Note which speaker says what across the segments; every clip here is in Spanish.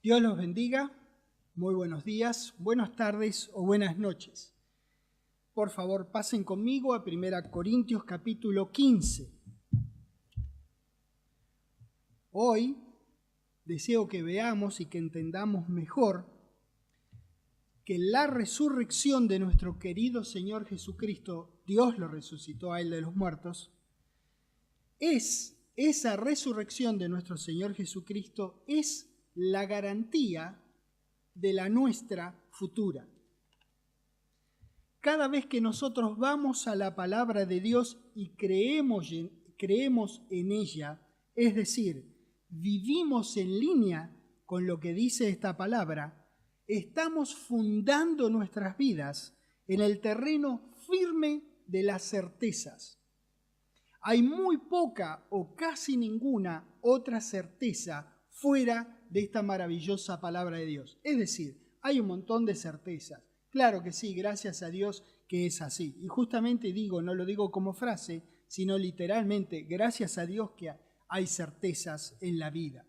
Speaker 1: Dios los bendiga, muy buenos días, buenas tardes o buenas noches. Por favor, pasen conmigo a 1 Corintios capítulo 15. Hoy deseo que veamos y que entendamos mejor que la resurrección de nuestro querido Señor Jesucristo, Dios lo resucitó a Él de los muertos, esa resurrección de nuestro Señor Jesucristo es la garantía de la nuestra futura. Cada vez que nosotros vamos a la palabra de Dios y creemos en ella, es decir, vivimos en línea con lo que dice esta palabra, estamos fundando nuestras vidas en el terreno firme de las certezas. Hay muy poca o casi ninguna otra certeza fuera de esta maravillosa palabra de Dios. Es decir, hay un montón de certezas. Claro que sí, gracias a Dios que es así. Y justamente no lo digo como frase, sino literalmente, gracias a Dios que hay certezas en la vida.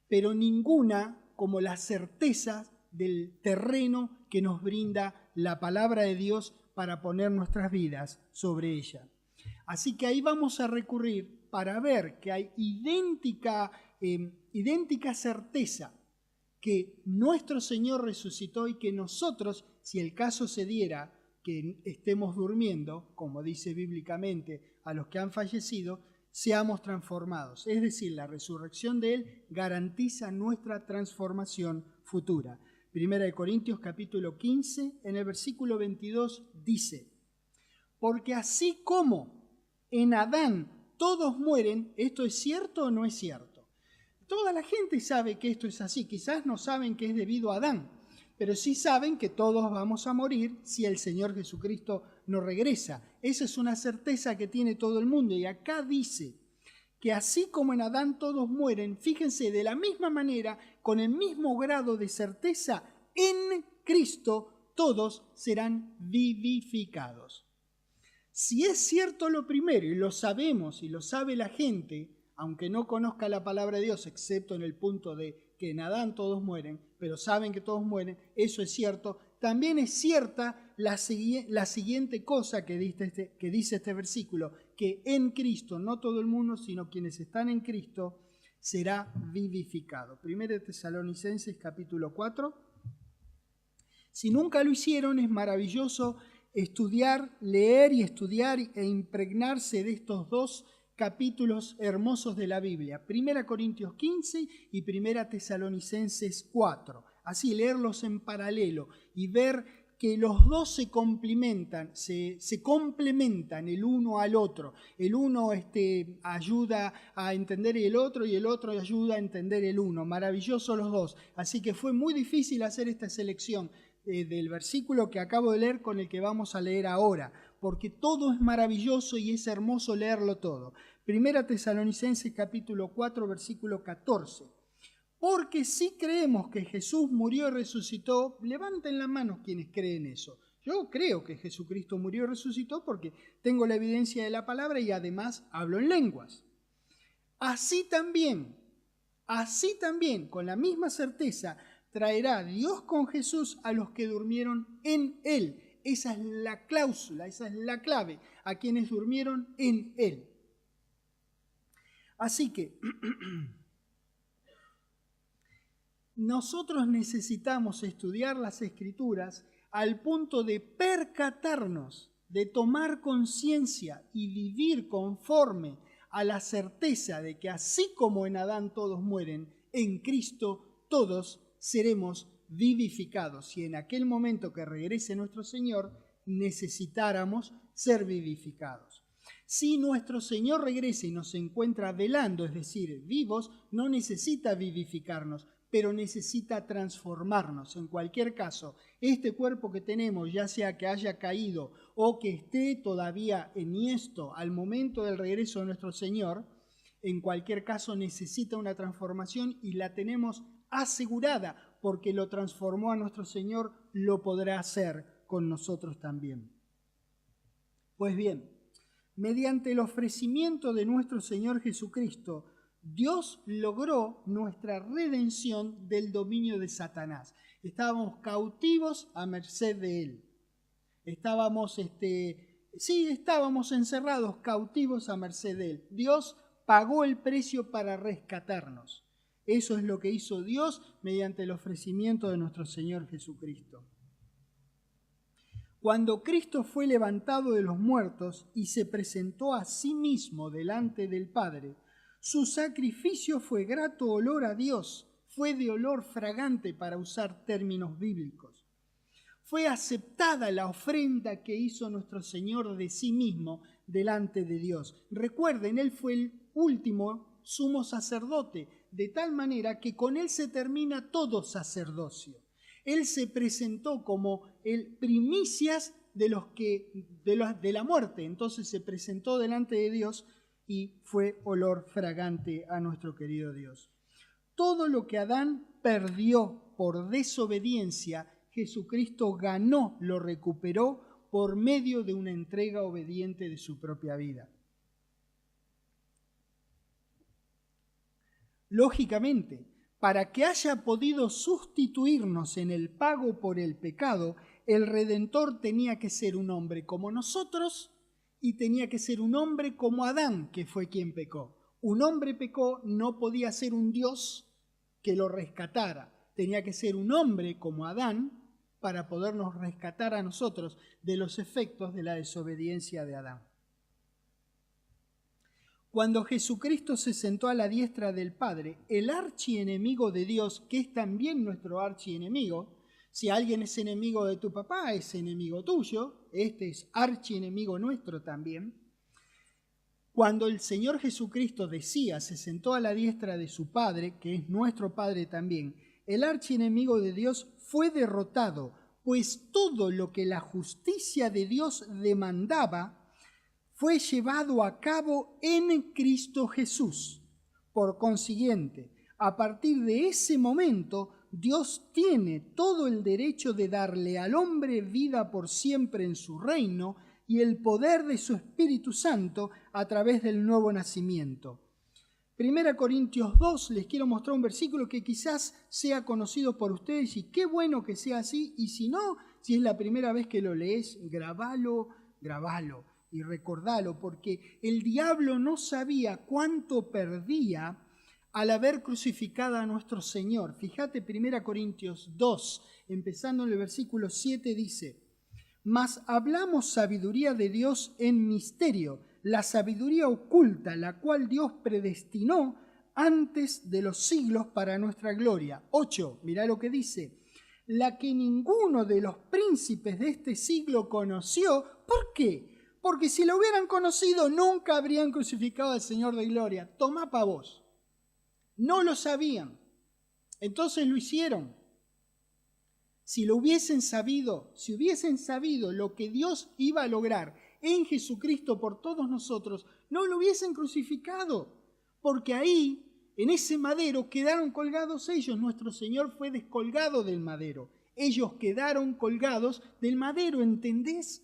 Speaker 1: Pero ninguna como la certeza del terreno que nos brinda la palabra de Dios para poner nuestras vidas sobre ella. Así que ahí vamos a recurrir para ver que hay idéntica certeza que nuestro Señor resucitó y que nosotros, si el caso se diera que estemos durmiendo, como dice bíblicamente a los que han fallecido, seamos transformados. Es decir, la resurrección de Él garantiza nuestra transformación futura. 1 Corintios capítulo 15, en el versículo 22 dice: porque así como en Adán todos mueren, ¿esto es cierto o no es cierto? Toda la gente sabe que esto es así, quizás no saben que es debido a Adán, pero sí saben que todos vamos a morir si el Señor Jesucristo no regresa. Esa es una certeza que tiene todo el mundo, y acá dice que así como en Adán todos mueren, fíjense, de la misma manera, con el mismo grado de certeza, en Cristo todos serán vivificados. Si es cierto lo primero, y lo sabemos y lo sabe la gente, aunque no conozca la palabra de Dios, excepto en el punto de que en Adán todos mueren, pero saben que todos mueren, eso es cierto. También es cierta la siguiente cosa que dice este versículo, que en Cristo, no todo el mundo, sino quienes están en Cristo, será vivificado. 1 Tesalonicenses capítulo 4. Si nunca lo hicieron, es maravilloso leer y estudiar e impregnarse de estos dos capítulos hermosos de la Biblia, 1 Corintios 15 y 1 Tesalonicenses 4. Así leerlos en paralelo y ver que los dos se complementan el uno al otro. El uno ayuda a entender el otro y el otro ayuda a entender el uno. Maravillosos los dos. Así que fue muy difícil hacer esta selección del versículo que acabo de leer con el que vamos a leer ahora, porque todo es maravilloso y es hermoso leerlo todo. 1 Tesalonicenses capítulo 4, versículo 14. Porque si creemos que Jesús murió y resucitó, levanten la mano quienes creen eso. Yo creo que Jesucristo murió y resucitó porque tengo la evidencia de la palabra y además hablo en lenguas. Así también, con la misma certeza, traerá Dios con Jesús a los que durmieron en Él. Esa es la cláusula, esa es la clave, a quienes durmieron en Él. Así que nosotros necesitamos estudiar las Escrituras al punto de percatarnos, de tomar conciencia y vivir conforme a la certeza de que así como en Adán todos mueren, en Cristo todos seremos vivificados. Y en aquel momento que regrese nuestro Señor, necesitáramos ser vivificados. Si nuestro Señor regresa y nos encuentra velando, es decir, vivos, no necesita vivificarnos, pero necesita transformarnos. En cualquier caso, este cuerpo que tenemos, ya sea que haya caído o que esté todavía enhiesto al momento del regreso de nuestro Señor, en cualquier caso necesita una transformación y la tenemos asegurada, porque lo transformó a nuestro Señor, lo podrá hacer con nosotros también. Pues bien, mediante el ofrecimiento de nuestro Señor Jesucristo, Dios logró nuestra redención del dominio de Satanás. Estábamos cautivos a merced de él. Estábamos encerrados, cautivos a merced de él. Dios pagó el precio para rescatarnos. Eso es lo que hizo Dios mediante el ofrecimiento de nuestro Señor Jesucristo. Cuando Cristo fue levantado de los muertos y se presentó a sí mismo delante del Padre, su sacrificio fue grato olor a Dios, fue de olor fragante para usar términos bíblicos. Fue aceptada la ofrenda que hizo nuestro Señor de sí mismo delante de Dios. Recuerden, Él fue el último sumo sacerdote, de tal manera que con Él se termina todo sacerdocio. Él se presentó como el primicias de la muerte, entonces se presentó delante de Dios y fue olor fragante a nuestro querido Dios. Todo lo que Adán perdió por desobediencia, Jesucristo ganó, lo recuperó por medio de una entrega obediente de su propia vida. Lógicamente, para que haya podido sustituirnos en el pago por el pecado, el Redentor tenía que ser un hombre como nosotros y tenía que ser un hombre como Adán, que fue quien pecó. Un hombre pecó, no podía ser un Dios que lo rescatara. Tenía que ser un hombre como Adán para podernos rescatar a nosotros de los efectos de la desobediencia de Adán. Cuando Jesucristo se sentó a la diestra del Padre, el archienemigo de Dios, que es también nuestro archienemigo, si alguien es enemigo de tu papá, es enemigo tuyo, este es archienemigo nuestro también. Cuando el Señor Jesucristo decía, se sentó a la diestra de su Padre, que es nuestro Padre también, el archienemigo de Dios fue derrotado, pues todo lo que la justicia de Dios demandaba fue llevado a cabo en Cristo Jesús. Por consiguiente, a partir de ese momento, Dios tiene todo el derecho de darle al hombre vida por siempre en su reino y el poder de su Espíritu Santo a través del nuevo nacimiento. 1 Corintios 2, les quiero mostrar un versículo que quizás sea conocido por ustedes y qué bueno que sea así, y si no, si es la primera vez que lo lees, grabalo y recordalo, porque el diablo no sabía cuánto perdía al haber crucificado a nuestro Señor. Fíjate, 1 Corintios 2, empezando en el versículo 7, dice: mas hablamos sabiduría de Dios en misterio, la sabiduría oculta, la cual Dios predestinó antes de los siglos para nuestra gloria. 8, mirá lo que dice: la que ninguno de los príncipes de este siglo conoció. ¿Por qué? Porque si lo hubieran conocido, nunca habrían crucificado al Señor de gloria. Tomá pa' vos. No lo sabían. Entonces lo hicieron. Si lo hubiesen sabido, si hubiesen sabido lo que Dios iba a lograr en Jesucristo por todos nosotros, no lo hubiesen crucificado. Porque ahí, en ese madero, quedaron colgados ellos. Nuestro Señor fue descolgado del madero. Ellos quedaron colgados del madero, ¿entendés?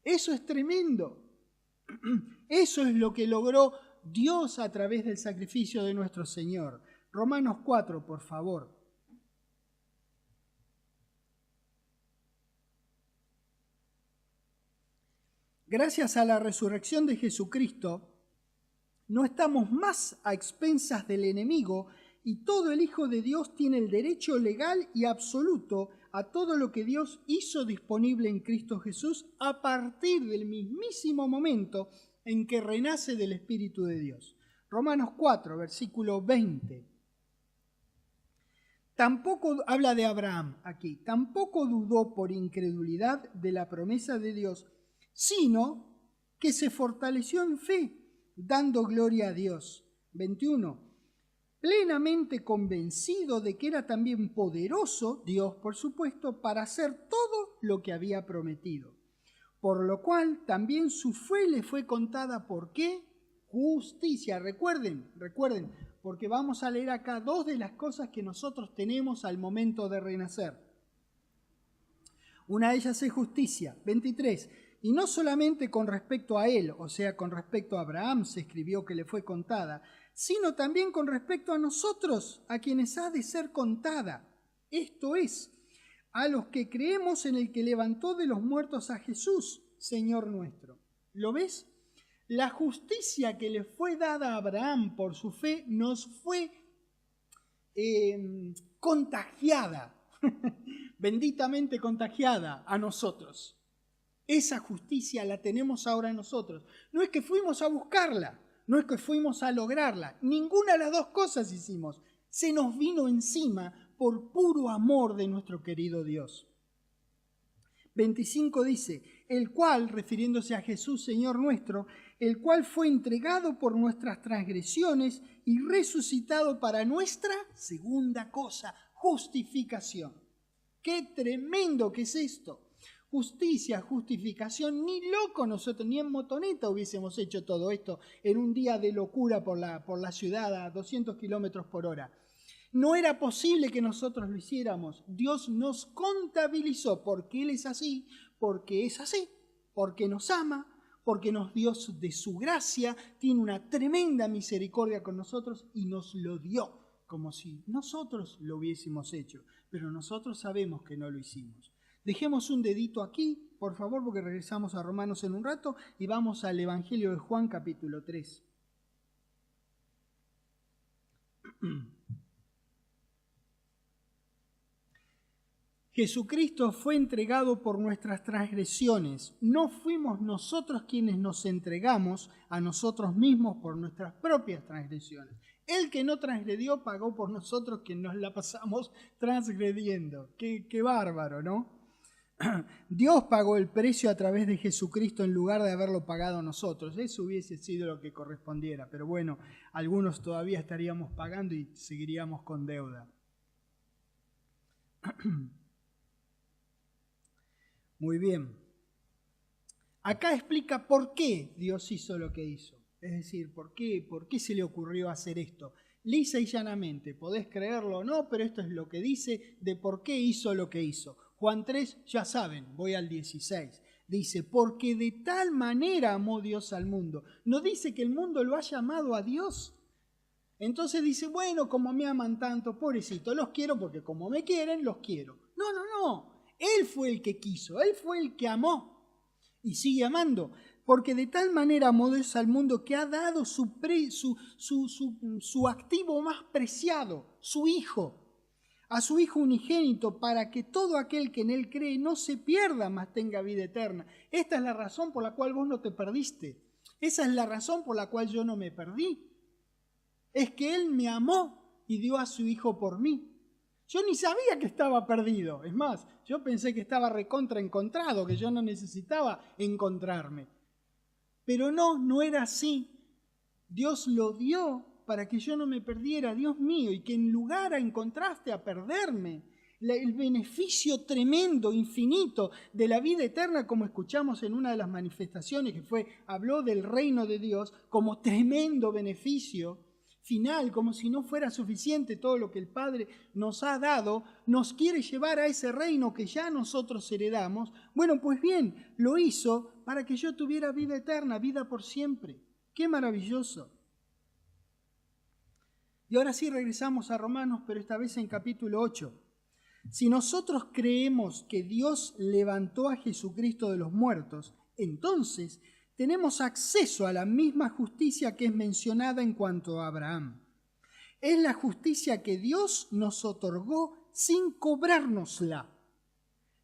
Speaker 1: Eso es tremendo. Eso es lo que logró Dios a través del sacrificio de nuestro Señor. Romanos 4, por favor. Gracias a la resurrección de Jesucristo, no estamos más a expensas del enemigo y todo el Hijo de Dios tiene el derecho legal y absoluto a todo lo que Dios hizo disponible en Cristo Jesús a partir del mismísimo momento en que renace del Espíritu de Dios. Romanos 4, versículo 20. Tampoco habla de Abraham aquí, tampoco dudó por incredulidad de la promesa de Dios, sino que se fortaleció en fe, dando gloria a Dios. 21. Plenamente convencido de que era también poderoso, Dios por supuesto, para hacer todo lo que había prometido. Por lo cual también su fe le fue contada, ¿por qué? Justicia. Recuerden, porque vamos a leer acá dos de las cosas que nosotros tenemos al momento de renacer. Una de ellas es justicia. 23. Y no solamente con respecto a él, o sea, con respecto a Abraham se escribió que le fue contada, sino también con respecto a nosotros, a quienes ha de ser contada. Esto es, a los que creemos en el que levantó de los muertos a Jesús, Señor nuestro. ¿Lo ves? La justicia que le fue dada a Abraham por su fe nos fue contagiada, benditamente contagiada a nosotros. Esa justicia la tenemos ahora nosotros. No es que fuimos a buscarla, no es que fuimos a lograrla. Ninguna de las dos cosas hicimos. Se nos vino encima por puro amor de nuestro querido Dios. 25 dice, el cual, refiriéndose a Jesús, Señor nuestro, el cual fue entregado por nuestras transgresiones y resucitado para nuestra segunda cosa, justificación. ¡Qué tremendo que es esto! Justicia, justificación, ni loco nosotros, ni en motoneta hubiésemos hecho todo esto en un día de locura por la ciudad a 200 kilómetros por hora. No era posible que nosotros lo hiciéramos. Dios nos contabilizó porque Él es así, porque nos ama, porque nos dio de su gracia, tiene una tremenda misericordia con nosotros y nos lo dio, como si nosotros lo hubiésemos hecho, pero nosotros sabemos que no lo hicimos. Dejemos un dedito aquí, por favor, porque regresamos a Romanos en un rato y vamos al Evangelio de Juan capítulo 3. Jesucristo fue entregado por nuestras transgresiones. No fuimos nosotros quienes nos entregamos a nosotros mismos por nuestras propias transgresiones. El que no transgredió pagó por nosotros que nos la pasamos transgrediendo. Qué bárbaro, ¿no? Dios pagó el precio a través de Jesucristo en lugar de haberlo pagado nosotros. Eso hubiese sido lo que correspondiera. Pero bueno, algunos todavía estaríamos pagando y seguiríamos con deuda. Muy bien. Acá explica por qué Dios hizo lo que hizo. Es decir, ¿por qué se le ocurrió hacer esto? Lisa y llanamente, podés creerlo o no, pero esto es lo que dice de por qué hizo lo que hizo. Juan 3, ya saben, voy al 16. Dice, porque de tal manera amó Dios al mundo. No dice que el mundo lo haya amado a Dios. Entonces dice, bueno, como me aman tanto, pobrecito, los quiero porque como me quieren, los quiero. No. Él fue el que quiso, Él fue el que amó y sigue amando. Porque de tal manera amó Dios al mundo que ha dado su activo más preciado, su Hijo, a su Hijo unigénito, para que todo aquel que en Él cree no se pierda, mas tenga vida eterna. Esta es la razón por la cual vos no te perdiste. Esa es la razón por la cual yo no me perdí. Es que Él me amó y dio a su Hijo por mí. Yo ni sabía que estaba perdido. Es más, yo pensé que estaba recontraencontrado, que yo no necesitaba encontrarme. Pero no era así. Dios lo dio para que yo no me perdiera, Dios mío, y que en lugar a encontraste a perderme, el beneficio tremendo, infinito de la vida eterna, como escuchamos en una de las manifestaciones que habló del reino de Dios como tremendo beneficio final, como si no fuera suficiente todo lo que el Padre nos ha dado, nos quiere llevar a ese reino que ya nosotros heredamos. Bueno, pues bien, lo hizo para que yo tuviera vida eterna, vida por siempre. ¡Qué maravilloso! Y ahora sí regresamos a Romanos, pero esta vez en capítulo 8. Si nosotros creemos que Dios levantó a Jesucristo de los muertos, entonces tenemos acceso a la misma justicia que es mencionada en cuanto a Abraham. Es la justicia que Dios nos otorgó sin cobrárnosla,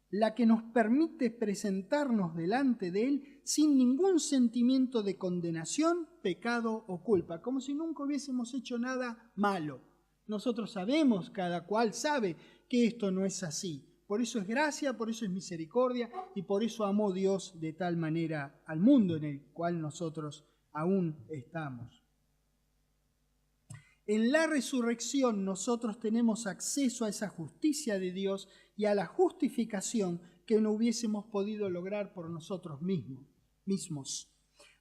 Speaker 1: la que nos permite presentarnos delante de Él sin ningún sentimiento de condenación, pecado o culpa, como si nunca hubiésemos hecho nada malo. Nosotros sabemos, cada cual sabe que esto no es así. Por eso es gracia, por eso es misericordia y por eso amó Dios de tal manera al mundo en el cual nosotros aún estamos. En la resurrección nosotros tenemos acceso a esa justicia de Dios y a la justificación que no hubiésemos podido lograr por nosotros mismos.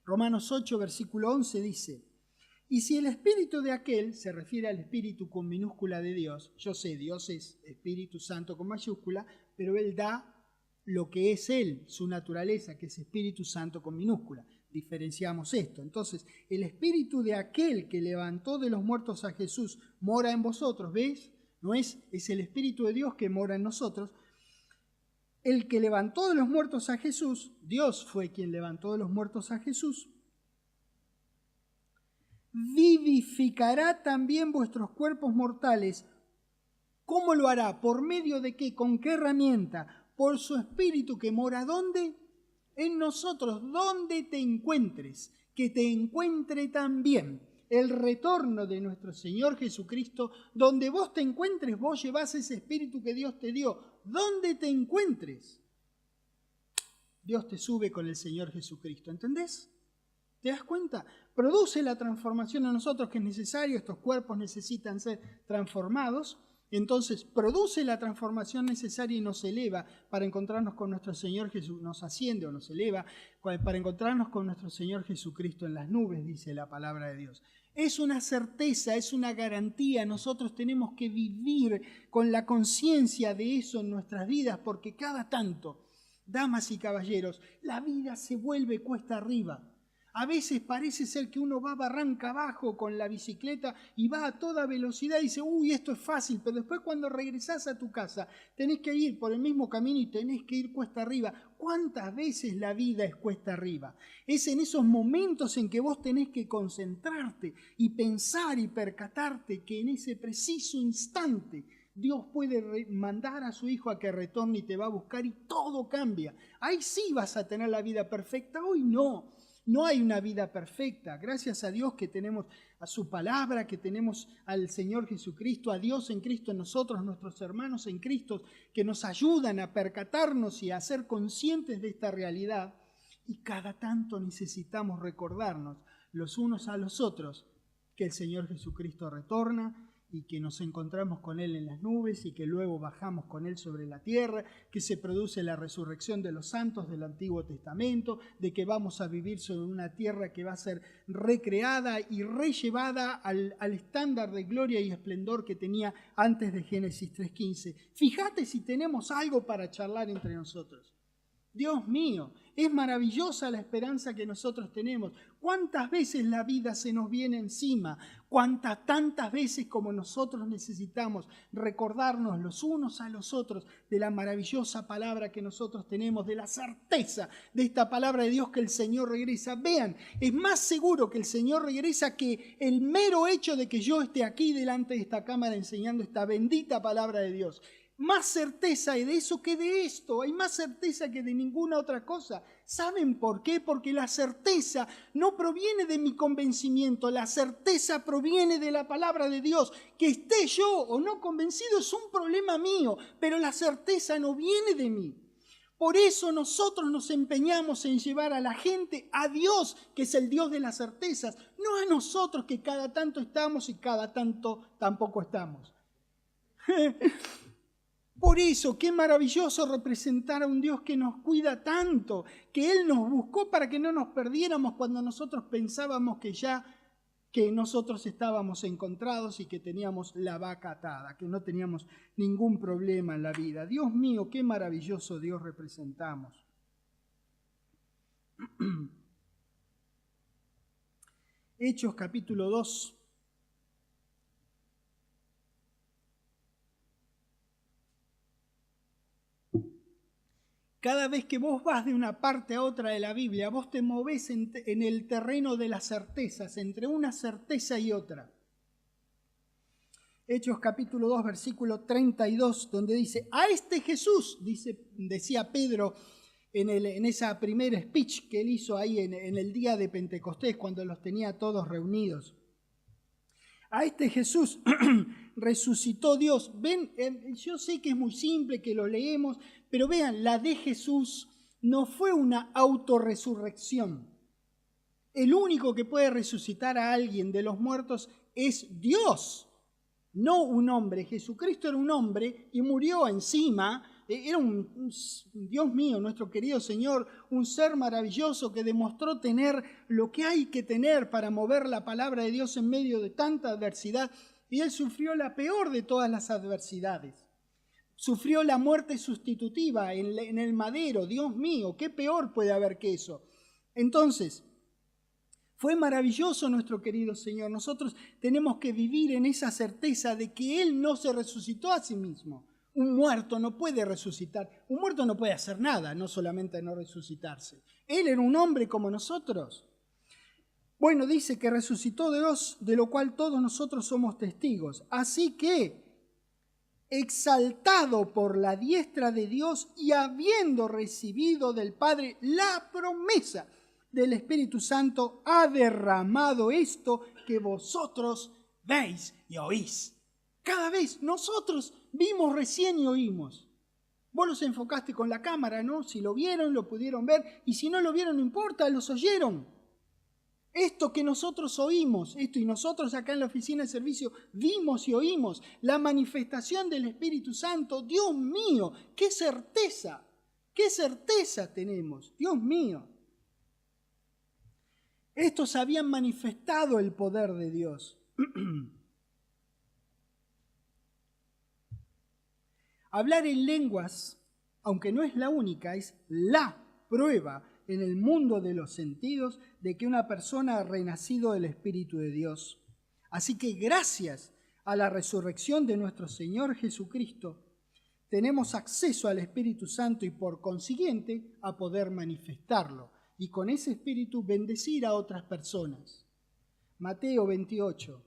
Speaker 1: Romanos 8, versículo 11 dice, y si el espíritu de aquel, se refiere al espíritu con minúscula de Dios, yo sé, Dios es Espíritu Santo con mayúscula, pero Él da lo que es Él, su naturaleza, que es Espíritu Santo con minúscula. diferenciamos esto. Entonces, el espíritu de aquel que levantó de los muertos a Jesús mora en vosotros, ¿ves? No es el espíritu de Dios que mora en nosotros. El que levantó de los muertos a Jesús, Dios fue quien levantó de los muertos a Jesús, vivificará también vuestros cuerpos mortales. ¿Cómo lo hará? ¿Por medio de qué? ¿Con qué herramienta? Por su espíritu que mora ¿dónde? En nosotros, donde te encuentres, que te encuentre también el retorno de nuestro Señor Jesucristo. Donde vos te encuentres, vos llevás ese espíritu que Dios te dio. Donde te encuentres, Dios te sube con el Señor Jesucristo. ¿Entendés? ¿Te das cuenta? Produce la transformación en nosotros que es necesario. Estos cuerpos necesitan ser transformados. Entonces produce la transformación necesaria y nos eleva para encontrarnos con nuestro Señor Jesús, nos asciende o nos eleva para encontrarnos con nuestro Señor Jesucristo en las nubes, dice la palabra de Dios. Es una certeza, es una garantía. Nosotros tenemos que vivir con la conciencia de eso en nuestras vidas, porque cada tanto, damas y caballeros, la vida se vuelve cuesta arriba. A veces parece ser que uno va barranca abajo con la bicicleta y va a toda velocidad y dice, uy, esto es fácil, pero después cuando regresás a tu casa tenés que ir por el mismo camino y tenés que ir cuesta arriba. ¿Cuántas veces la vida es cuesta arriba? Es en esos momentos en que vos tenés que concentrarte y pensar y percatarte que en ese preciso instante Dios puede mandar a su Hijo a que retorne y te va a buscar y todo cambia. Ahí sí vas a tener la vida perfecta, hoy no. No hay una vida perfecta. Gracias a Dios que tenemos a su palabra, que tenemos al Señor Jesucristo, a Dios en Cristo en nosotros, nuestros hermanos en Cristo, que nos ayudan a percatarnos y a ser conscientes de esta realidad. Y cada tanto necesitamos recordarnos los unos a los otros que el Señor Jesucristo retorna y que nos encontramos con Él en las nubes y que luego bajamos con Él sobre la tierra, que se produce la resurrección de los santos del Antiguo Testamento, de que vamos a vivir sobre una tierra que va a ser recreada y rellevada al estándar de gloria y esplendor que tenía antes de Génesis 3:15. Fíjate si tenemos algo para charlar entre nosotros. Dios mío, es maravillosa la esperanza que nosotros tenemos. ¿Cuántas veces la vida se nos viene encima? Tantas veces como nosotros necesitamos recordarnos los unos a los otros de la maravillosa palabra que nosotros tenemos, de la certeza de esta palabra de Dios que el Señor regresa. Vean, es más seguro que el Señor regresa que el mero hecho de que yo esté aquí delante de esta cámara enseñando esta bendita palabra de Dios. Más certeza hay de eso que de esto, hay más certeza que de ninguna otra cosa. ¿Saben por qué? Porque la certeza no proviene de mi convencimiento, la certeza proviene de la palabra de Dios. Que esté yo o no convencido es un problema mío, pero la certeza no viene de mí. Por eso nosotros nos empeñamos en llevar a la gente a Dios, que es el Dios de las certezas, no a nosotros que cada tanto estamos y cada tanto tampoco estamos. Por eso, qué maravilloso representar a un Dios que nos cuida tanto, que Él nos buscó para que no nos perdiéramos cuando nosotros pensábamos que nosotros estábamos encontrados y que teníamos la vaca atada, que no teníamos ningún problema en la vida. Dios mío, qué maravilloso Dios representamos. Hechos capítulo 2. Cada vez que vos vas de una parte a otra de la Biblia, vos te movés en el terreno de las certezas, entre una certeza y otra. Hechos capítulo 2, versículo 32, donde dice, a este Jesús, decía Pedro en esa primera speech que él hizo ahí en el día de Pentecostés, cuando los tenía todos reunidos. A este Jesús resucitó Dios. Ven, yo sé que es muy simple, que lo leemos, pero vean, la de Jesús no fue una autorresurrección. El único que puede resucitar a alguien de los muertos es Dios, no un hombre. Jesucristo era un hombre y murió encima. Era Dios mío, nuestro querido Señor, un ser maravilloso que demostró tener lo que hay que tener para mover la palabra de Dios en medio de tanta adversidad. Y Él sufrió la peor de todas las adversidades. Sufrió la muerte sustitutiva en el madero. Dios mío, ¿qué peor puede haber que eso? Entonces, Fue maravilloso nuestro querido Señor. Nosotros tenemos que vivir en esa certeza de que Él no se resucitó a sí mismo. Un muerto no puede resucitar. Un muerto no puede hacer nada, no solamente no resucitarse. Él era un hombre como nosotros. Bueno, dice que resucitó de Dios, de lo cual todos nosotros somos testigos. Así que, exaltado por la diestra de Dios y habiendo recibido del Padre la promesa del Espíritu Santo, ha derramado esto que vosotros veis y oís. Cada vez nosotros vimos recién y oímos. Vos los enfocaste con la cámara, ¿no? Si lo vieron, lo pudieron ver, y si no lo vieron, no importa, los oyeron. Esto que nosotros oímos, esto y nosotros acá en la oficina de servicio vimos y oímos, la manifestación del Espíritu Santo, Dios mío, qué certeza tenemos, Dios mío. Estos habían manifestado el poder de Dios. Hablar en lenguas, aunque no es la única, es la prueba en el mundo de los sentidos de que una persona ha renacido del Espíritu de Dios. Así que gracias a la resurrección de nuestro Señor Jesucristo, tenemos acceso al Espíritu Santo y por consiguiente a poder manifestarlo y con ese Espíritu bendecir a otras personas. Mateo 28.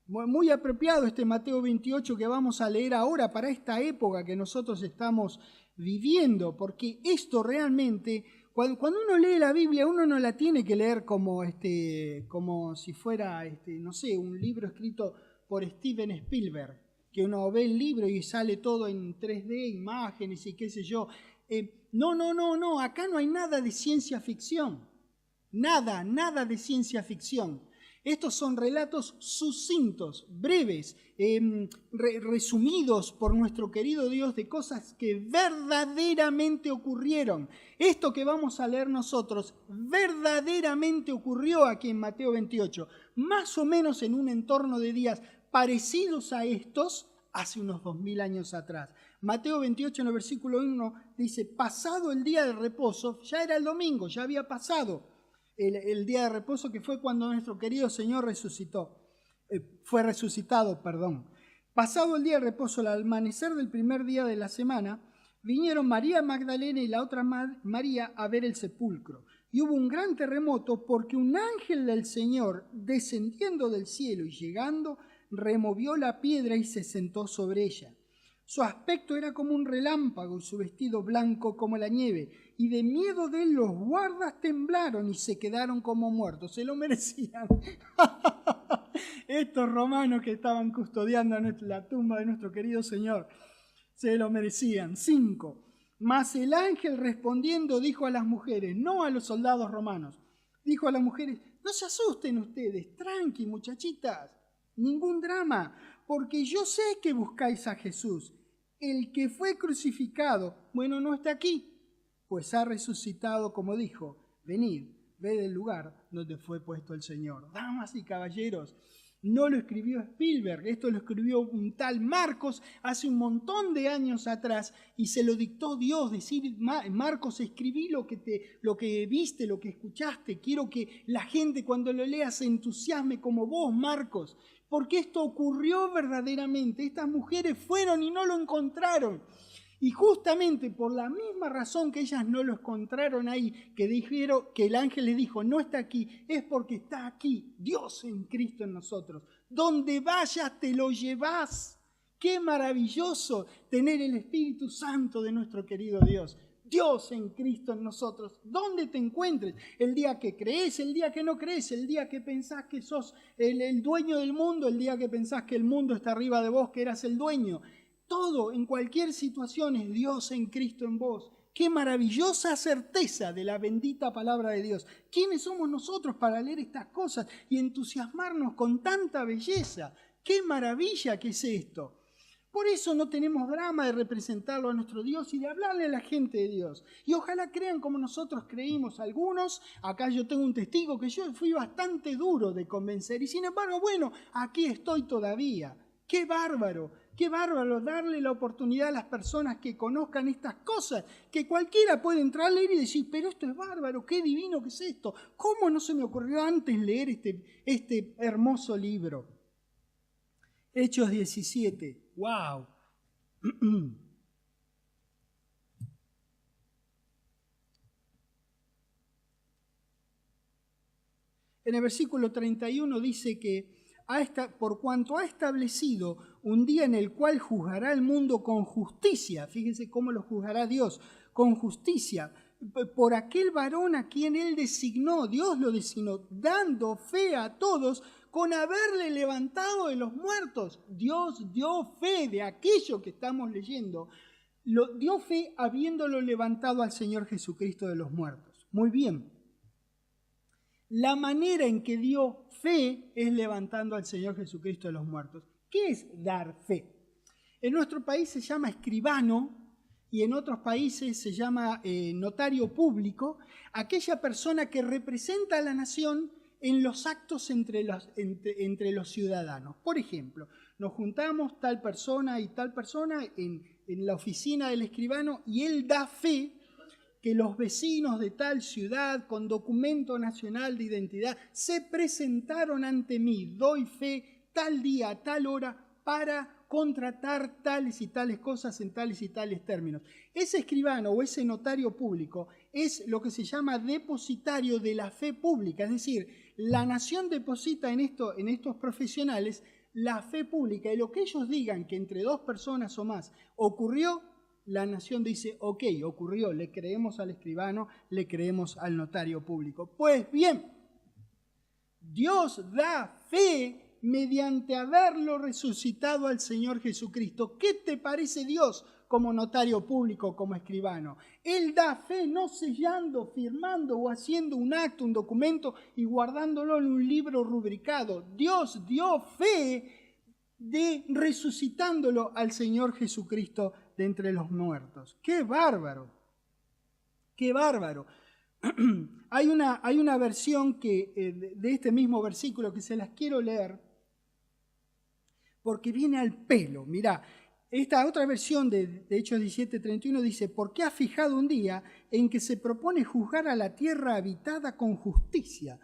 Speaker 1: Muy apropiado este Mateo 28 que vamos a leer ahora para esta época que nosotros estamos viviendo, porque esto realmente, cuando uno lee la Biblia, uno no la tiene que leer como si fuera, no sé, un libro escrito por Steven Spielberg, que uno ve el libro y sale todo en 3D, imágenes y qué sé yo. No, acá no hay nada de ciencia ficción, nada de ciencia ficción. Estos son relatos sucintos, breves, resumidos por nuestro querido Dios de cosas que verdaderamente ocurrieron. Esto que vamos a leer nosotros verdaderamente ocurrió aquí en Mateo 28, más o menos en un entorno de días parecidos a estos hace unos 2000 años atrás. Mateo 28 en el versículo 1 dice, pasado el día de reposo, ya era el domingo, ya había pasado el día de reposo, que fue cuando nuestro querido Señor fue resucitado. Pasado el día de reposo, al amanecer del primer día de la semana, vinieron María Magdalena y la otra María a ver el sepulcro. Y hubo un gran terremoto porque un ángel del Señor, descendiendo del cielo y llegando, removió la piedra y se sentó sobre ella. Su aspecto era como un relámpago y su vestido blanco como la nieve. Y de miedo de él los guardas temblaron y se quedaron como muertos. Se lo merecían. Estos romanos que estaban custodiando la tumba de nuestro querido Señor, se lo merecían. 5. Mas el ángel respondiendo dijo a las mujeres, no a los soldados romanos, dijo a las mujeres, no se asusten ustedes, tranqui muchachitas, ningún drama, porque yo sé que buscáis a Jesús, el que fue crucificado. Bueno, no está aquí, pues ha resucitado como dijo. Venid, ved el lugar donde fue puesto el Señor. Damas y caballeros, no lo escribió Spielberg, esto lo escribió un tal Marcos hace un montón de años atrás y se lo dictó Dios, decir, Marcos, escribí lo que viste, lo que escuchaste. Quiero que la gente cuando lo lea se entusiasme como vos, Marcos, porque esto ocurrió verdaderamente. Estas mujeres fueron y no lo encontraron. Y justamente por la misma razón que ellas no lo encontraron ahí, que dijeron que el ángel les dijo, no está aquí, es porque está aquí, Dios en Cristo en nosotros. Donde vayas te lo llevas. Qué maravilloso tener el Espíritu Santo de nuestro querido Dios. Dios en Cristo en nosotros. Donde te encuentres, el día que crees, el día que no crees, el día que pensás que sos el dueño del mundo, el día que pensás que el mundo está arriba de vos, que eras el dueño. Todo, en cualquier situación, es Dios en Cristo en vos. Qué maravillosa certeza de la bendita palabra de Dios. ¿Quiénes somos nosotros para leer estas cosas y entusiasmarnos con tanta belleza? ¡Qué maravilla que es esto! Por eso no tenemos drama de representarlo a nuestro Dios y de hablarle a la gente de Dios. Y ojalá crean como nosotros creímos algunos. Acá yo tengo un testigo que yo fui bastante duro de convencer y sin embargo, bueno, aquí estoy todavía. qué bárbaro darle la oportunidad a las personas que conozcan estas cosas, que cualquiera puede entrar a leer y decir, pero esto es bárbaro, qué divino que es esto, ¿cómo no se me ocurrió antes leer este hermoso libro? Hechos 17, wow. En el versículo 31 dice que por cuanto ha establecido un día en el cual juzgará el mundo con justicia, fíjense cómo lo juzgará Dios, con justicia, por aquel varón a quien él designó, Dios lo designó, dando fe a todos con haberle levantado de los muertos. Dios dio fe de aquello que estamos leyendo, dio fe habiéndolo levantado al Señor Jesucristo de los muertos. Muy bien. La manera en que dio fe es levantando al Señor Jesucristo de los muertos. ¿Qué es dar fe? En nuestro país se llama escribano y en otros países se llama notario público, aquella persona que representa a la nación en los actos entre los ciudadanos. Por ejemplo, nos juntamos tal persona y tal persona en la oficina del escribano y él da fe que los vecinos de tal ciudad con documento nacional de identidad se presentaron ante mí, doy fe tal día, tal hora, para contratar tales y tales cosas en tales y tales términos. Ese escribano o ese notario público es lo que se llama depositario de la fe pública, es decir, la nación deposita en estos profesionales la fe pública y lo que ellos digan que entre dos personas o más ocurrió, la nación dice, ok, ocurrió, le creemos al escribano, le creemos al notario público. Pues bien, Dios da fe mediante haberlo resucitado al Señor Jesucristo. ¿Qué te parece Dios como notario público, como escribano? Él da fe no sellando, firmando o haciendo un acto, un documento y guardándolo en un libro rubricado. Dios dio fe de resucitándolo al Señor Jesucristo de entre los muertos. ¡Qué bárbaro! ¡Qué bárbaro! Hay una versión de este mismo versículo que se las quiero leer porque viene al pelo. Mirá, esta otra versión de Hechos 17:31 dice, porque ha fijado un día en que se propone juzgar a la tierra habitada con justicia,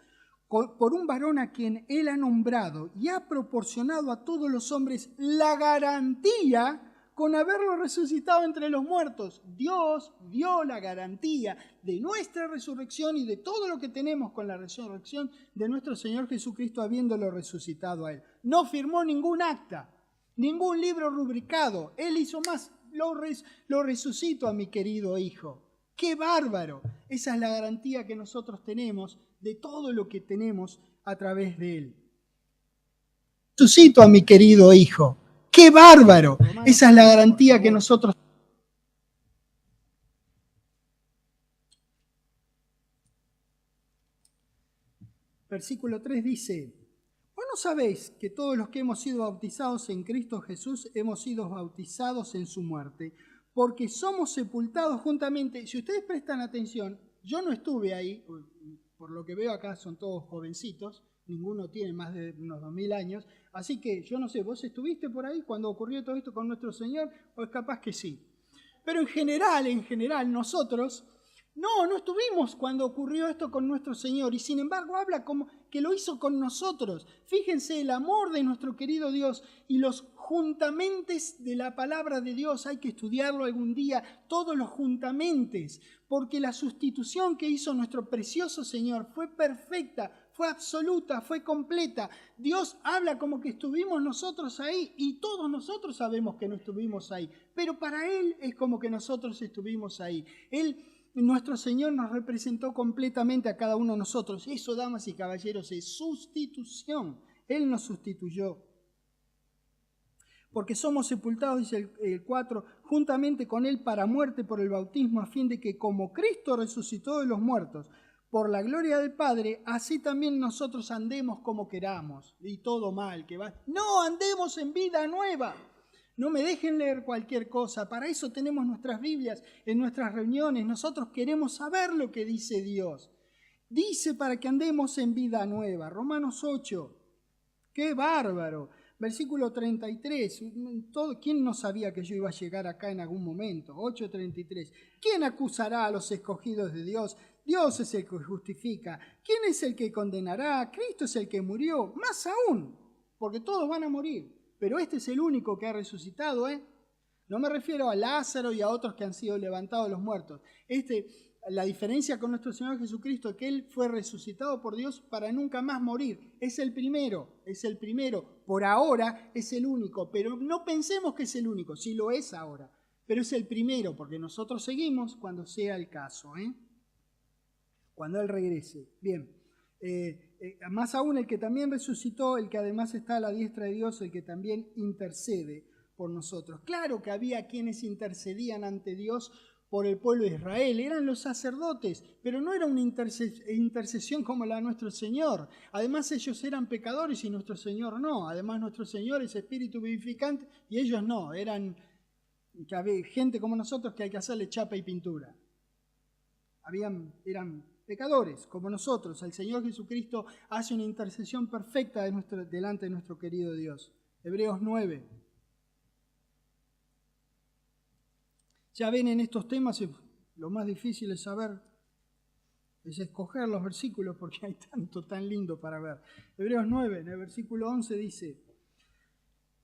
Speaker 1: por un varón a quien él ha nombrado y ha proporcionado a todos los hombres la garantía con haberlo resucitado entre los muertos. Dios dio la garantía de nuestra resurrección y de todo lo que tenemos con la resurrección de nuestro Señor Jesucristo habiéndolo resucitado a Él. No firmó ningún acta, ningún libro rubricado. Él hizo más, lo resucito a mi querido Hijo. ¡Qué bárbaro! Esa es la garantía que nosotros tenemos de todo lo que tenemos a través de Él. Resucito a mi querido Hijo. ¡Qué bárbaro! Esa es la garantía que nosotros... Versículo 3 dice, ¿vos no sabéis que todos los que hemos sido bautizados en Cristo Jesús hemos sido bautizados en su muerte? Porque somos sepultados juntamente. Si ustedes prestan atención, yo no estuve ahí, por lo que veo acá son todos jovencitos, ninguno tiene más de unos 2000 años, así que yo no sé, ¿vos estuviste por ahí cuando ocurrió todo esto con nuestro Señor? O es capaz que sí. Pero en general, nosotros no estuvimos cuando ocurrió esto con nuestro Señor y sin embargo habla como que lo hizo con nosotros. Fíjense el amor de nuestro querido Dios y los juntamentes de la palabra de Dios, hay que estudiarlo algún día, todos los juntamentes, porque la sustitución que hizo nuestro precioso Señor fue perfecta, fue absoluta, fue completa. Dios habla como que estuvimos nosotros ahí y todos nosotros sabemos que no estuvimos ahí, pero para Él es como que nosotros estuvimos ahí. Nuestro Señor nos representó completamente a cada uno de nosotros. Eso, damas y caballeros, es sustitución. Él nos sustituyó. Porque somos sepultados, dice el 4, juntamente con Él para muerte por el bautismo, a fin de que como Cristo resucitó de los muertos, por la gloria del Padre, así también nosotros andemos como queramos. Y todo mal que va. No, andemos en vida nueva. No me dejen leer cualquier cosa. Para eso tenemos nuestras Biblias en nuestras reuniones. Nosotros queremos saber lo que dice Dios. Dice para que andemos en vida nueva. Romanos 8. ¡Qué bárbaro! Versículo 33. ¿Quién no sabía que yo iba a llegar acá en algún momento? 8:33. ¿Quién acusará a los escogidos de Dios? Dios es el que justifica. ¿Quién es el que condenará? Cristo es el que murió. Más aún, porque todos van a morir. Pero este es el único que ha resucitado, ¿eh? No me refiero a Lázaro y a otros que han sido levantados de los muertos. La diferencia con nuestro Señor Jesucristo es que Él fue resucitado por Dios para nunca más morir. Es el primero. Por ahora es el único, pero no pensemos que es el único, sí lo es ahora. Pero es el primero, porque nosotros seguimos cuando sea el caso, cuando Él regrese. Bien, más aún el que también resucitó, el que además está a la diestra de Dios, el que también intercede por nosotros. Claro que había quienes intercedían ante Dios por el pueblo de Israel, eran los sacerdotes, pero no era una intercesión como la de nuestro Señor. Además ellos eran pecadores y nuestro Señor no. Además nuestro Señor es espíritu vivificante y ellos no. Eran gente como nosotros que hay que hacerle chapa y pintura. Eran pecadores como nosotros. El Señor Jesucristo hace una intercesión perfecta delante de nuestro querido Dios. Hebreos 9. Ya ven, en estos temas lo más difícil es escoger los versículos porque hay tanto tan lindo para ver. Hebreos 9, en el versículo 11 dice: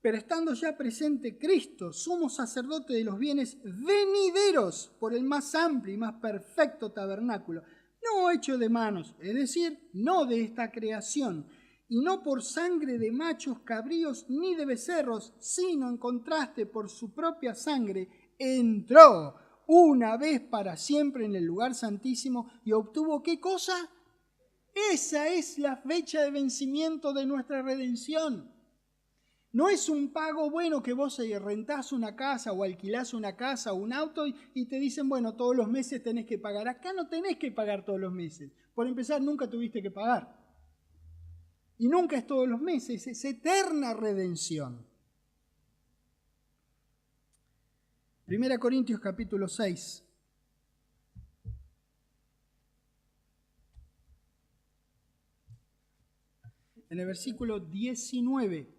Speaker 1: pero estando ya presente Cristo, sumo sacerdote de los bienes venideros por el más amplio y más perfecto tabernáculo, no hecho de manos, es decir, no de esta creación, y no por sangre de machos cabríos ni de becerros, sino en contraste por su propia sangre, entró una vez para siempre en el lugar santísimo y obtuvo ¿qué cosa? Esa es la fecha de vencimiento de nuestra redención. No es un pago bueno que vos rentás una casa o alquilás una casa o un auto y te dicen, bueno, todos los meses tenés que pagar. Acá no tenés que pagar todos los meses. Por empezar, nunca tuviste que pagar. Y nunca es todos los meses, es eterna redención. 1 Corintios capítulo 6. En el versículo 19.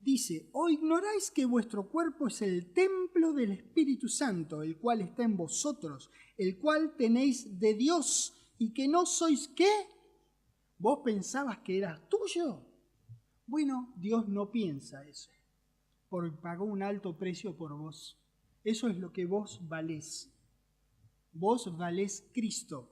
Speaker 1: Dice: ¿o ignoráis que vuestro cuerpo es el templo del Espíritu Santo, el cual está en vosotros, el cual tenéis de Dios, y que no sois qué? ¿Vos pensabas que eras tuyo? Bueno, Dios no piensa eso, porque pagó un alto precio por vos. Eso es lo que vos valés. Vos valés Cristo.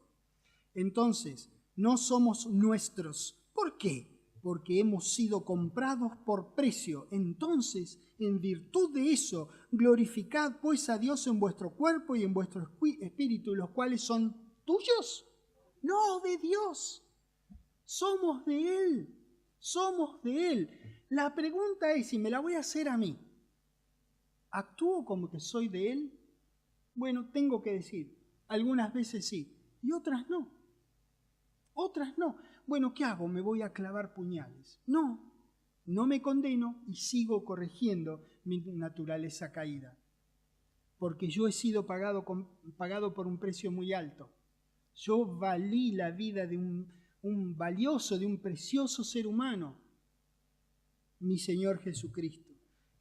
Speaker 1: Entonces, no somos nuestros. ¿Por qué? Porque hemos sido comprados por precio. Entonces, en virtud de eso, glorificad pues a Dios en vuestro cuerpo y en vuestro espíritu, los cuales son tuyos. No, de Dios. Somos de Él. Somos de Él. La pregunta es, y me la voy a hacer a mí, ¿actúo como que soy de Él? Bueno, tengo que decir, algunas veces sí, y otras no. Otras no. Bueno, ¿qué hago? ¿Me voy a clavar puñales? No, no me condeno y sigo corrigiendo mi naturaleza caída. Porque yo he sido pagado por un precio muy alto. Yo valí la vida de un valioso, de un precioso ser humano, mi Señor Jesucristo.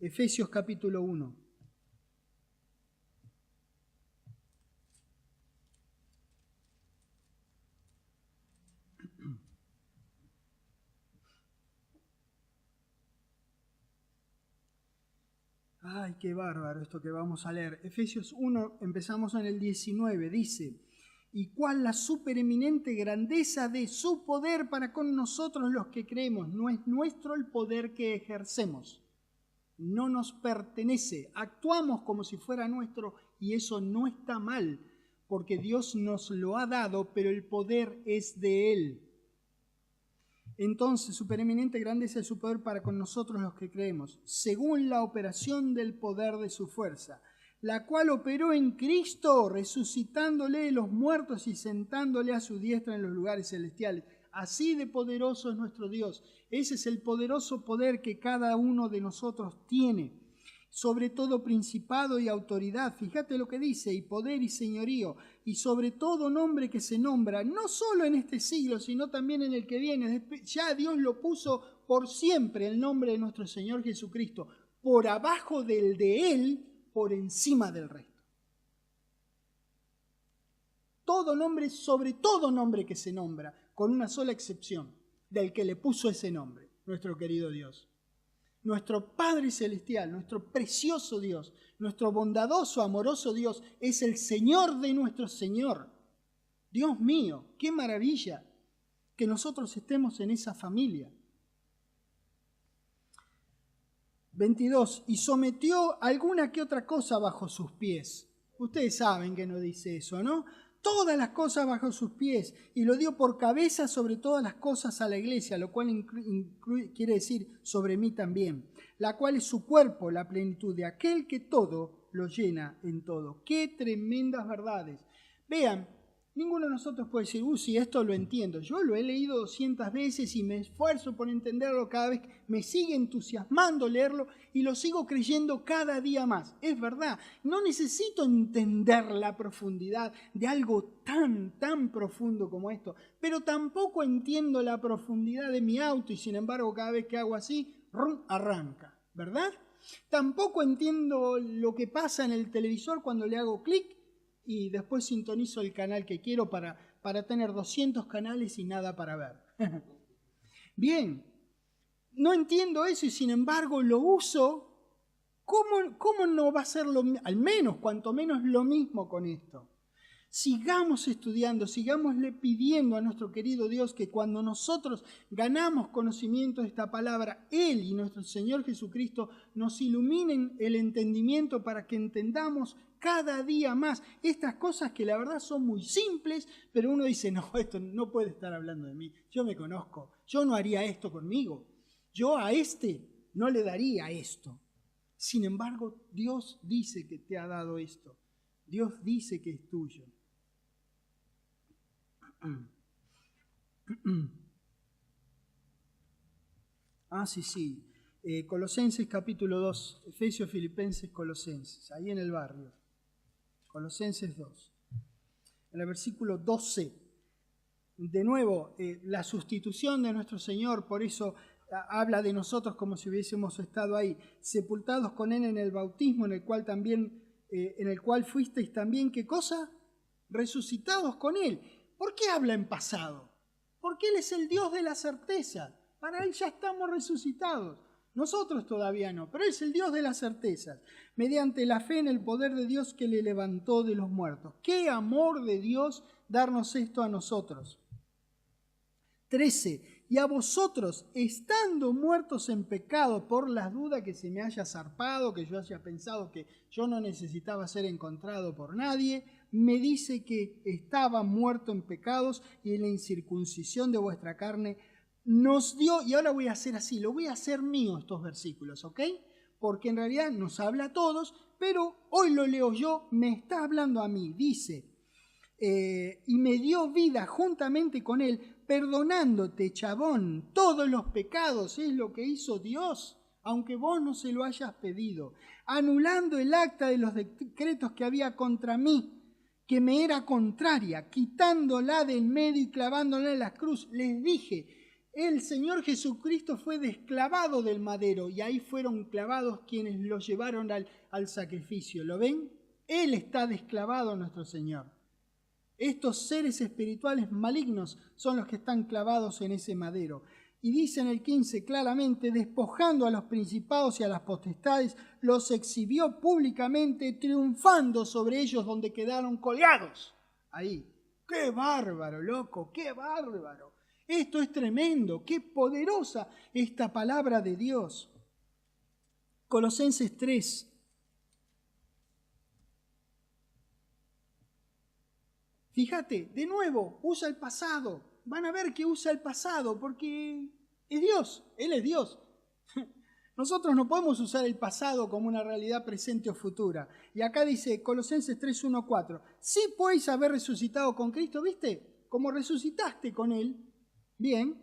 Speaker 1: Efesios capítulo 1. Ay, qué bárbaro esto que vamos a leer. Efesios 1, empezamos en el 19, dice: ¿y cuál la supereminente grandeza de su poder para con nosotros los que creemos? No es nuestro el poder que ejercemos, no nos pertenece, actuamos como si fuera nuestro y eso no está mal, porque Dios nos lo ha dado, pero el poder es de Él. Entonces, supereminente grandeza de su poder para con nosotros los que creemos, según la operación del poder de su fuerza, la cual operó en Cristo, resucitándole de los muertos y sentándole a su diestra en los lugares celestiales. Así de poderoso es nuestro Dios. Ese es el poderoso poder que cada uno de nosotros tiene. sobre todo principado y autoridad. Fíjate lo que dice, y poder y señorío, y sobre todo nombre que se nombra, no solo en este siglo, sino también en el que viene. Ya Dios lo puso por siempre, el nombre de nuestro Señor Jesucristo, por abajo del de Él, por encima del resto. Todo nombre, sobre todo nombre que se nombra, con una sola excepción, del que le puso ese nombre, nuestro querido Dios. Nuestro Padre Celestial, nuestro precioso Dios, nuestro bondadoso, amoroso Dios, es el Señor de nuestro Señor. Dios mío, qué maravilla que nosotros estemos en esa familia. 22. Y sometió alguna que otra cosa bajo sus pies. Ustedes saben que no dice eso, ¿no? Todas las cosas bajo sus pies, y lo dio por cabeza sobre todas las cosas a la iglesia, lo cual quiere decir sobre mí también, la cual es su cuerpo, la plenitud de aquel que todo lo llena en todo. ¡Qué tremendas verdades! Vean, ninguno de nosotros puede decir, sí, esto lo entiendo. Yo lo he leído 200 veces y me esfuerzo por entenderlo cada vez. Me sigue entusiasmando leerlo y lo sigo creyendo cada día más. Es verdad, no necesito entender la profundidad de algo tan profundo como esto, pero tampoco entiendo la profundidad de mi auto y sin embargo cada vez que hago así, arranca, ¿verdad? Tampoco entiendo lo que pasa en el televisor cuando le hago clic y después sintonizo el canal que quiero para tener 200 canales y nada para ver. Bien, no entiendo eso y sin embargo lo uso. ¿Cómo no va a ser al menos, cuanto menos lo mismo con esto? Sigamos estudiando, sigámosle pidiendo a nuestro querido Dios que cuando nosotros ganamos conocimiento de esta palabra, Él y nuestro Señor Jesucristo nos iluminen el entendimiento para que entendamos cada día más estas cosas que la verdad son muy simples, pero uno dice, no, esto no puede estar hablando de mí, yo me conozco, yo no haría esto conmigo, yo a este no le daría esto. Sin embargo, Dios dice que te ha dado esto, Dios dice que es tuyo. Sí. Colosenses capítulo 2, Efesios, Filipenses, Colosenses, ahí en el barrio. Colosenses 2, en el versículo 12. De nuevo, la sustitución de nuestro Señor, por eso habla de nosotros como si hubiésemos estado ahí, sepultados con Él en el bautismo, en el cual fuisteis también, ¿qué cosa? Resucitados con Él. ¿Por qué habla en pasado? Porque Él es el Dios de la certeza. Para Él ya estamos resucitados. Nosotros todavía no, pero Él es el Dios de las certezas. Mediante la fe en el poder de Dios que le levantó de los muertos. ¡Qué amor de Dios darnos esto a nosotros! 13. Y a vosotros, estando muertos en pecado, por las dudas que se me haya zarpado, que yo haya pensado que yo no necesitaba ser encontrado por nadie, me dice que estaba muerto en pecados y en la incircuncisión de vuestra carne nos dio, y ahora voy a hacer así, lo voy a hacer mío estos versículos, ¿ok? Porque en realidad nos habla a todos, pero hoy lo leo yo, me está hablando a mí, dice, y me dio vida juntamente con Él, perdonándote, chabón, todos los pecados, es lo que hizo Dios, aunque vos no se lo hayas pedido, anulando el acta de los decretos que había contra mí, que me era contraria, quitándola del medio y clavándola en la cruz. Les dije, el Señor Jesucristo fue desclavado del madero y ahí fueron clavados quienes lo llevaron al sacrificio. ¿Lo ven? Él está desclavado, nuestro Señor. Estos seres espirituales malignos son los que están clavados en ese madero. Y dice en el 15 claramente, despojando a los principados y a las potestades, los exhibió públicamente, triunfando sobre ellos donde quedaron colgados. Ahí. ¡Qué bárbaro, loco! ¡Qué bárbaro! Esto es tremendo. ¡Qué poderosa esta palabra de Dios! Colosenses 3. Fíjate, de nuevo, usa el pasado. Van a ver que usa el pasado porque es Dios, Él es Dios. Nosotros no podemos usar el pasado como una realidad presente o futura. Y acá dice Colosenses 3, 1, 4. Sí podéis haber resucitado con Cristo, ¿viste? Como resucitaste con Él. Bien.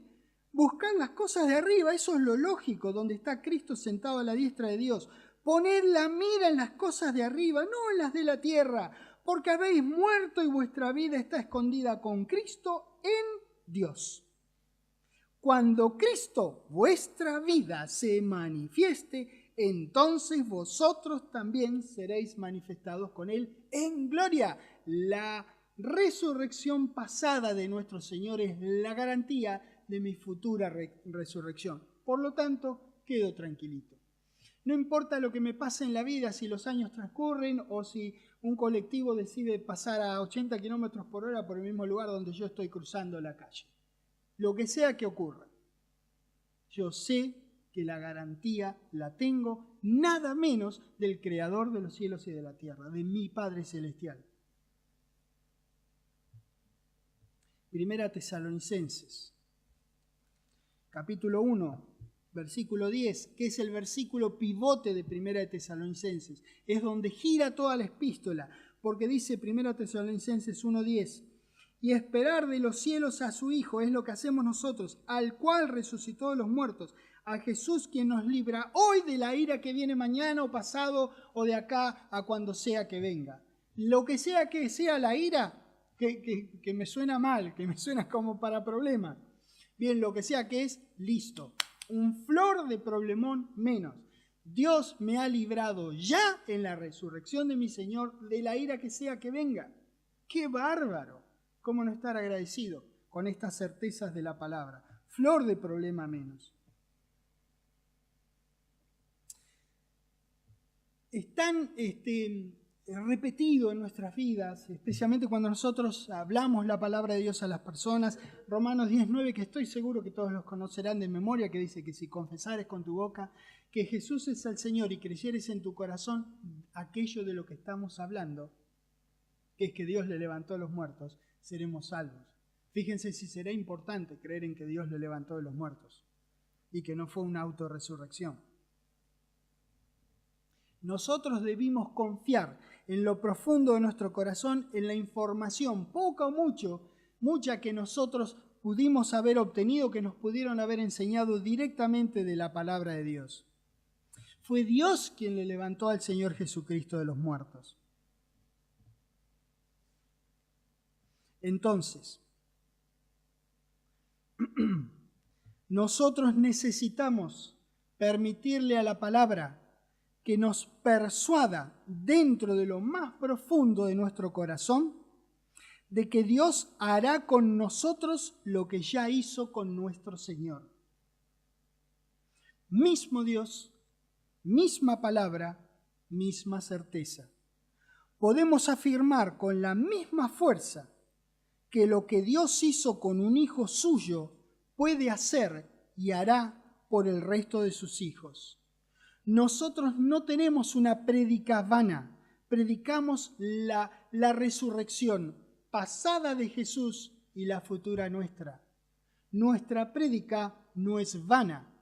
Speaker 1: Buscad las cosas de arriba, eso es lo lógico, donde está Cristo sentado a la diestra de Dios. Poned la mira en las cosas de arriba, no en las de la tierra, porque habéis muerto y vuestra vida está escondida con Cristo en Dios. Cuando Cristo, vuestra vida, se manifieste, entonces vosotros también seréis manifestados con Él en gloria. La resurrección pasada de nuestro Señor es la garantía de mi futura resurrección. Por lo tanto, quedo tranquilito. No importa lo que me pase en la vida, si los años transcurren o si un colectivo decide pasar a 80 kilómetros por hora por el mismo lugar donde yo estoy cruzando la calle. Lo que sea que ocurra, yo sé que la garantía la tengo nada menos del Creador de los cielos y de la tierra, de mi Padre Celestial. Primera Tesalonicenses, capítulo 1, versículo 10, que es el versículo pivote de Primera de Tesalonicenses. Es donde gira toda la epístola, porque dice Primera Tesalonicenses 1:10, y esperar de los cielos a su Hijo es lo que hacemos nosotros, al cual resucitó de los muertos, a Jesús quien nos libra hoy de la ira que viene mañana o pasado o de acá a cuando sea que venga. Lo que sea la ira, que me suena mal, que me suena como para problema. Bien, lo que sea que es, listo. Un flor de problemón menos. Dios me ha librado ya en la resurrección de mi Señor de la ira que sea que venga. ¡Qué bárbaro! ¿Cómo no estar agradecido con estas certezas de la palabra? Flor de problema menos. Están repetido en nuestras vidas, especialmente cuando nosotros hablamos la palabra de Dios a las personas. Romanos 10:9, que estoy seguro que todos los conocerán de memoria, que dice que si confesares con tu boca que Jesús es el Señor y creyeres en tu corazón aquello de lo que estamos hablando, que es que Dios le levantó a los muertos, seremos salvos. Fíjense si será importante creer en que Dios le levantó de los muertos y que no fue una autorresurrección. Nosotros debimos confiar en lo profundo de nuestro corazón, en la información, poca o mucha que nosotros pudimos haber obtenido, que nos pudieron haber enseñado directamente de la palabra de Dios. Fue Dios quien le levantó al Señor Jesucristo de los muertos. Entonces, nosotros necesitamos permitirle a la palabra que nos persuada dentro de lo más profundo de nuestro corazón de que Dios hará con nosotros lo que ya hizo con nuestro Señor. Mismo Dios, misma palabra, misma certeza. Podemos afirmar con la misma fuerza que lo que Dios hizo con un hijo suyo puede hacer y hará por el resto de sus hijos. Nosotros no tenemos una prédica vana, predicamos la resurrección pasada de Jesús y la futura nuestra. Nuestra prédica no es vana.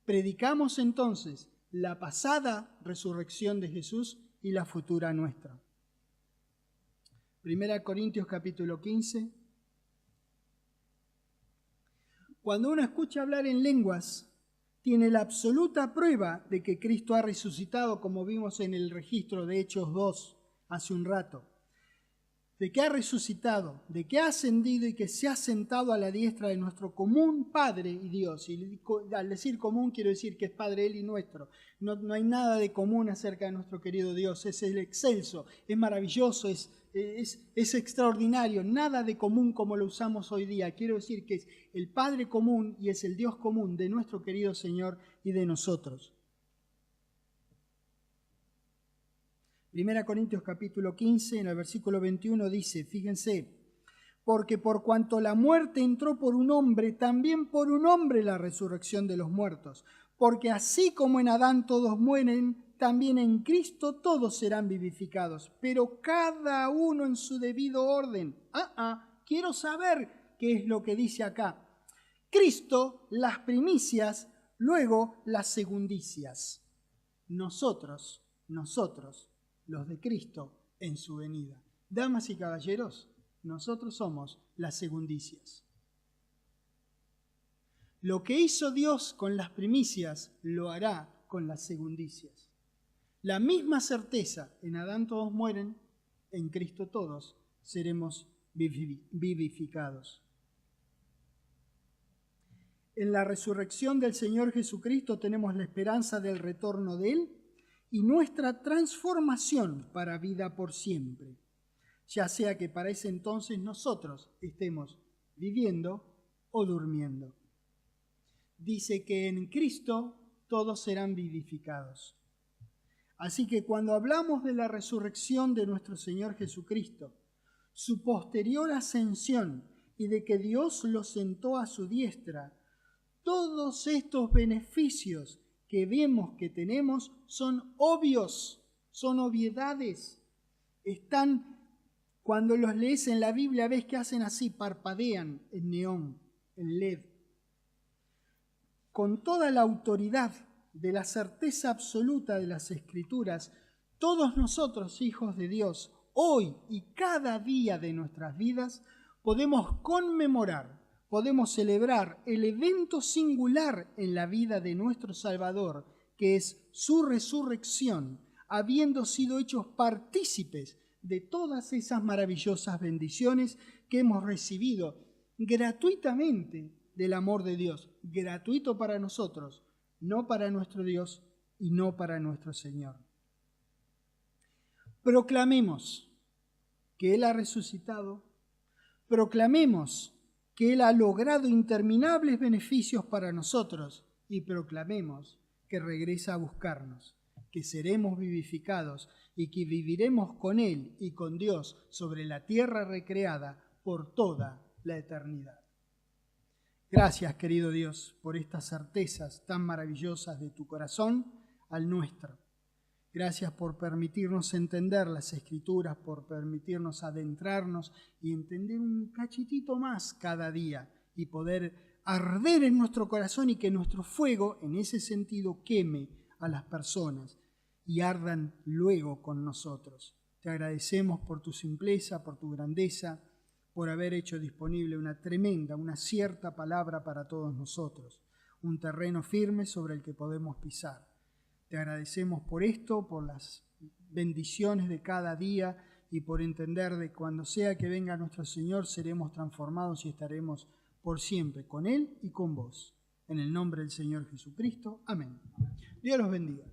Speaker 1: Predicamos entonces la pasada resurrección de Jesús y la futura nuestra. 1 Corintios capítulo 15. Cuando uno escucha hablar en lenguas, tiene la absoluta prueba de que Cristo ha resucitado, como vimos en el registro de Hechos 2 hace un rato. De que ha resucitado, de que ha ascendido y que se ha sentado a la diestra de nuestro común Padre y Dios. Y al decir común quiero decir que es Padre Él y nuestro. No hay nada de común acerca de nuestro querido Dios. Es el excelso, es maravilloso, es extraordinario. Nada de común como lo usamos hoy día. Quiero decir que es el Padre común y es el Dios común de nuestro querido Señor y de nosotros. 1 Corintios capítulo 15, en el versículo 21 dice, fíjense, porque por cuanto la muerte entró por un hombre, también por un hombre la resurrección de los muertos. Porque así como en Adán todos mueren, también en Cristo todos serán vivificados, pero cada uno en su debido orden. Quiero saber qué es lo que dice acá. Cristo, las primicias, luego las segundicias. Nosotros, los de Cristo en su venida. Damas y caballeros, nosotros somos las segundicias. Lo que hizo Dios con las primicias, lo hará con las segundicias. La misma certeza, en Adán todos mueren, en Cristo todos seremos vivificados. En la resurrección del Señor Jesucristo tenemos la esperanza del retorno de Él y nuestra transformación para vida por siempre, ya sea que para ese entonces nosotros estemos viviendo o durmiendo. Dice que en Cristo todos serán vivificados. Así que cuando hablamos de la resurrección de nuestro Señor Jesucristo, su posterior ascensión y de que Dios lo sentó a su diestra, todos estos beneficios que vemos que tenemos son obvios, son obviedades. Están, cuando los lees en la Biblia, ves que hacen así, parpadean en neón, en LED. Con toda la autoridad de la certeza absoluta de las Escrituras, todos nosotros, hijos de Dios, hoy y cada día de nuestras vidas, podemos conmemorar, podemos celebrar el evento singular en la vida de nuestro Salvador, que es su resurrección, habiendo sido hechos partícipes de todas esas maravillosas bendiciones que hemos recibido gratuitamente del amor de Dios, gratuito para nosotros, no para nuestro Dios y no para nuestro Señor. Proclamemos que Él ha resucitado, proclamemos que Él ha logrado interminables beneficios para nosotros y proclamemos que regresa a buscarnos, que seremos vivificados y que viviremos con Él y con Dios sobre la tierra recreada por toda la eternidad. Gracias, querido Dios, por estas certezas tan maravillosas de tu corazón al nuestro. Gracias por permitirnos entender las Escrituras, por permitirnos adentrarnos y entender un cachitito más cada día y poder arder en nuestro corazón y que nuestro fuego, en ese sentido, queme a las personas y ardan luego con nosotros. Te agradecemos por tu simpleza, por tu grandeza, por haber hecho disponible una tremenda, una cierta palabra para todos nosotros, un terreno firme sobre el que podemos pisar. Te agradecemos por esto, por las bendiciones de cada día y por entender de cuando sea que venga nuestro Señor seremos transformados y estaremos por siempre con Él y con vos. En el nombre del Señor Jesucristo. Amén. Dios los bendiga.